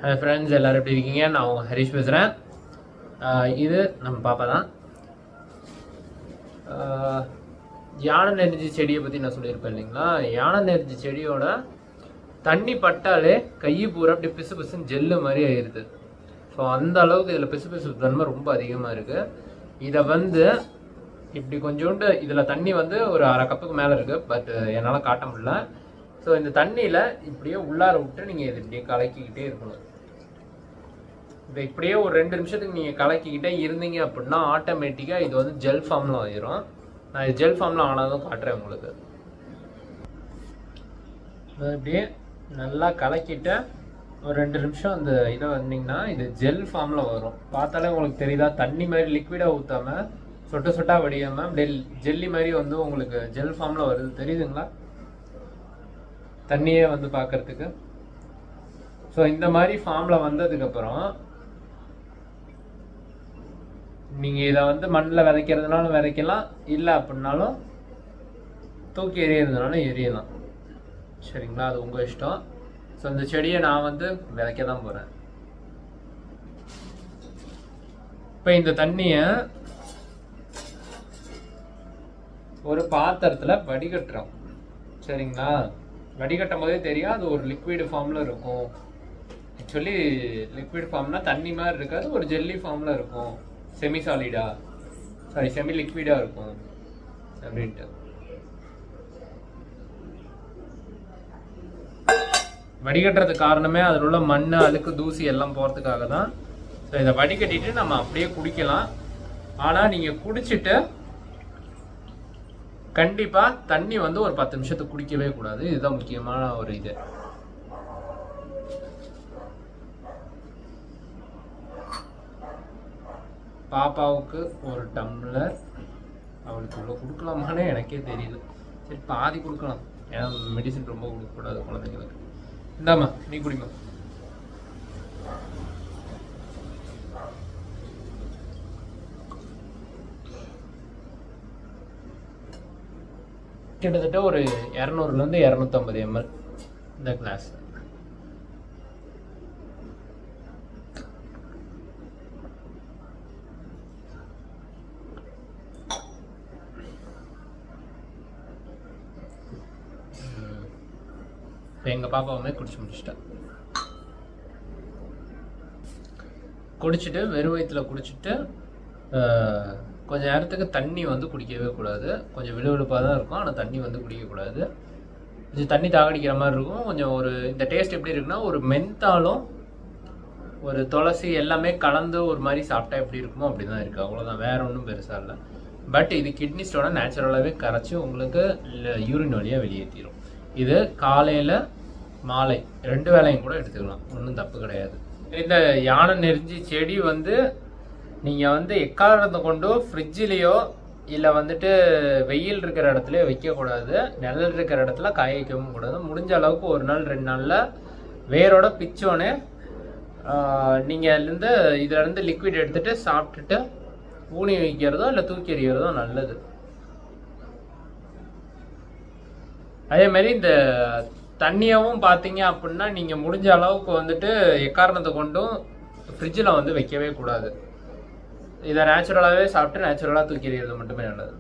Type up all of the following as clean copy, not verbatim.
Hi friends, எல்லோரும் எப்படி இருக்கீங்க? நான் உங்கள் ஹரிஷ் பேசுகிறேன். இது நம்ம பாப்பா தான். யானை நெருஞ்சி செடியை பற்றி நான் சொல்லியிருப்பேன் இல்லைங்களா? யானை நெருஞ்சி செடியோட தண்ணி பட்டாலே கை பூரா அப்படி பிசு பிசுன்னு ஜெல்லு மாதிரி ஆயிடுது. ஸோ அந்த அளவுக்கு இதில் பிசு பிசு தன்மை ரொம்ப அதிகமாக இருக்குது. இதை வந்து இப்படி கொஞ்சோண்டு இதில் தண்ணி வந்து ஒரு அரை கப்புக்கு மேலே இருக்குது, பட் என்னால் காட்ட முடியல. ஸோ இந்த தண்ணியில் இப்படியே உள்ளார விட்டு நீங்கள் இது இப்படியே கலக்கிக்கிட்டே இருக்கணும். இதை இப்படியே ஒரு 2 நிமிஷத்துக்கு நீங்கள் கலக்கிக்கிட்டே இருந்தீங்க அப்படின்னா ஆட்டோமேட்டிக்காக இது வந்து ஜெல் ஃபார்மில் ஆயிரும். நான் இது ஜெல் ஃபார்மில் ஆனாலும் காட்டுறேன் உங்களுக்கு. இப்படியே நல்லா கலக்கிட்டு ஒரு 2 நிமிஷம் அந்த இதை வந்தீங்கன்னா இது ஜெல் ஃபார்மில் வரும். பார்த்தாலே உங்களுக்கு தெரியுதா? தண்ணி மாதிரி லிக்விடாக ஊற்றாமல் சொட்ட சொட்டாக வடியாமல் அப்படியே ஜெல்லி மாதிரி வந்து உங்களுக்கு ஜெல் ஃபார்மில் வருது. தெரியுதுங்களா? தண்ணியே வந்து பார்க்கறதுக்கு. ஸோ இந்த மாதிரி ஃபார்மில் வந்ததுக்கப்புறம் நீங்கள் இதை வந்து மண்ணில் விதைக்கிறதுனாலும் விதைக்கலாம், இல்லை அப்படின்னாலும் தூக்கி எறியறதுனாலும் எரியலாம். சரிங்களா? அது உங்கள் இஷ்டம். ஸோ இந்த செடியை நான் வந்து விதைக்க தான் போகிறேன். இப்போ இந்த தண்ணியை ஒரு பாத்திரத்தில் வடிகட்டுறோம். சரிங்களா? வடிகட்டும் போதே தெரியும் அது ஒரு லிக்விட் ஃபார்மில் இருக்கும். ஆக்சுவலி லிக்விட் ஃபார்ம்னா தண்ணி மாதிரி இருக்காது, ஒரு ஜெல்லி ஃபார்மில் இருக்கும். செமி லிக்விடாக இருக்கும் அப்படின்ட்டு. வடிகட்டுறதுக்கு காரணமே அதில் உள்ள மண், அழுக்கு, தூசி எல்லாம் போகிறதுக்காக தான். ஸோ இதை வடிகட்டிட்டு நம்ம அப்படியே குடிக்கலாம். ஆனால் நீங்கள் குடிச்சிட்டு கண்டிப்பாக தண்ணி வந்து ஒரு 10 நிமிஷத்துக்கு குடிக்கவே கூடாது. இதுதான் முக்கியமான ஒரு இது. பாப்பாவுக்கு ஒரு டம்ளர், அவளுக்கு இவ்வளோ கொடுக்கலாமானே எனக்கே தெரியல. சரி, பாதி கொடுக்கலாம், ஏன்னா மெடிசன் ரொம்ப கொடுக்கக்கூடாது குழந்தைங்களுக்கு. இந்தாம்மா, நீ குடிமா. கிட்டத்தட்ட ஒரு 200லேருந்து 250 ml இந்த கிளாஸ். இப்போ எங்கள் பாப்பாவுமே குடிச்சு முடிச்சிட்டா. குடிச்சிட்டு வெறும் வயிற்றுல குடிச்சிட்டு கொஞ்சம் நேரத்துக்கு தண்ணி வந்து குடிக்கவே கூடாது. கொஞ்சம் விழுவிழுப்பாக தான் இருக்கும், ஆனால் தண்ணி வந்து குடிக்கக்கூடாது. கொஞ்சம் தண்ணி தாகடிக்கிற மாதிரி இருக்கும். கொஞ்சம் ஒரு இந்த டேஸ்ட் எப்படி இருக்குன்னா, ஒரு மென்தாலும் ஒரு துளசி எல்லாமே கலந்து ஒரு மாதிரி சாப்பிட்டா எப்படி இருக்குமோ அப்படி தான் இருக்குது. அவ்வளோதான், வேற ஒன்றும் பெருசாக இல்லை. பட் இது கிட்னி ஸ்டோனை நேச்சுரலாகவே கரைச்சி உங்களுக்கு யூரின் வழியாக வெளியேற்றிடும். இது காலையில் மாலை 2 வேளையும் கூட எடுத்துக்கலாம், ஒன்றும் தப்பு கிடையாது. இந்த யானை நெருஞ்சி செடி வந்து நீங்கள் வந்து எக்காரணத்தை கொண்டோ ஃப்ரிட்ஜிலேயோ இல்லை வந்துட்டு வெயில் இருக்கிற இடத்துலையோ வைக்கக்கூடாது. நிழல் இருக்கிற இடத்துல காய வைக்கவும் கூடாது. முடிஞ்ச அளவுக்கு 1 நாள் 2 நாளில் வேரோட பிச்சோன்னே நீங்கள் இதிலேருந்து லிக்விட் எடுத்துகிட்டு சாப்பிட்டுட்டு ஊனி வைக்கிறதோ இல்லை தூக்கி எறிகிறதோ நல்லது. அதேமாரி இந்த தண்ணியாகவும் பார்த்தீங்க அப்படின்னா நீங்கள் முடிஞ்ச அளவுக்கு வந்துட்டு எக்காரணத்தை கொண்டும் ஃப்ரிட்ஜில் வந்து வைக்கவே கூடாது. இதை நேச்சுரலாகவே சாப்பிட்டு நேச்சுரலாக தூக்கி எறிகிறது மட்டுமே நல்லது.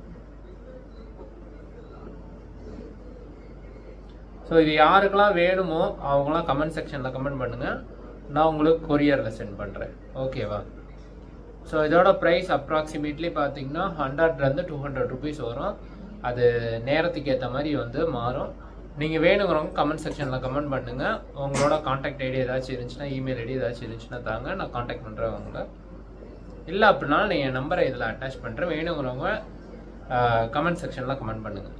ஸோ இது யாருக்கெல்லாம் வேணுமோ அவங்களாம் கமெண்ட் செக்ஷனில் கமெண்ட் பண்ணுங்கள், நான் உங்களுக்கு கொரியரில் சென்ட் பண்ணுறேன். ஓகேவா? ஸோ இதோட ப்ரைஸ் அப்ராக்சிமேட்லி பார்த்தீங்கன்னா 100லேருந்து 200 ருபீஸ் வரும். அது நேரத்துக்கு ஏற்ற மாதிரி வந்து மாறும். நீங்கள் வேணுங்கிறவங்க கமெண்ட் செக்ஷனில் கமெண்ட் பண்ணுங்கள். உங்களோட காண்டாக்ட் ஐடி ஏதாச்சும் இருந்துச்சுன்னா, இமெயில் ஐடி ஏதாச்சும் இருந்துச்சுன்னா தாங்க, நான் காண்டாக்ட் பண்ணுறேன் உங்களை. இல்லை அப்படின்னாலும் நீங்கள் நம்பரை இதில் அட்டாச் பண்ணுறேன். வேணுங்கிறவங்க கமெண்ட் செக்ஷனில் கமெண்ட் பண்ணுங்கள்.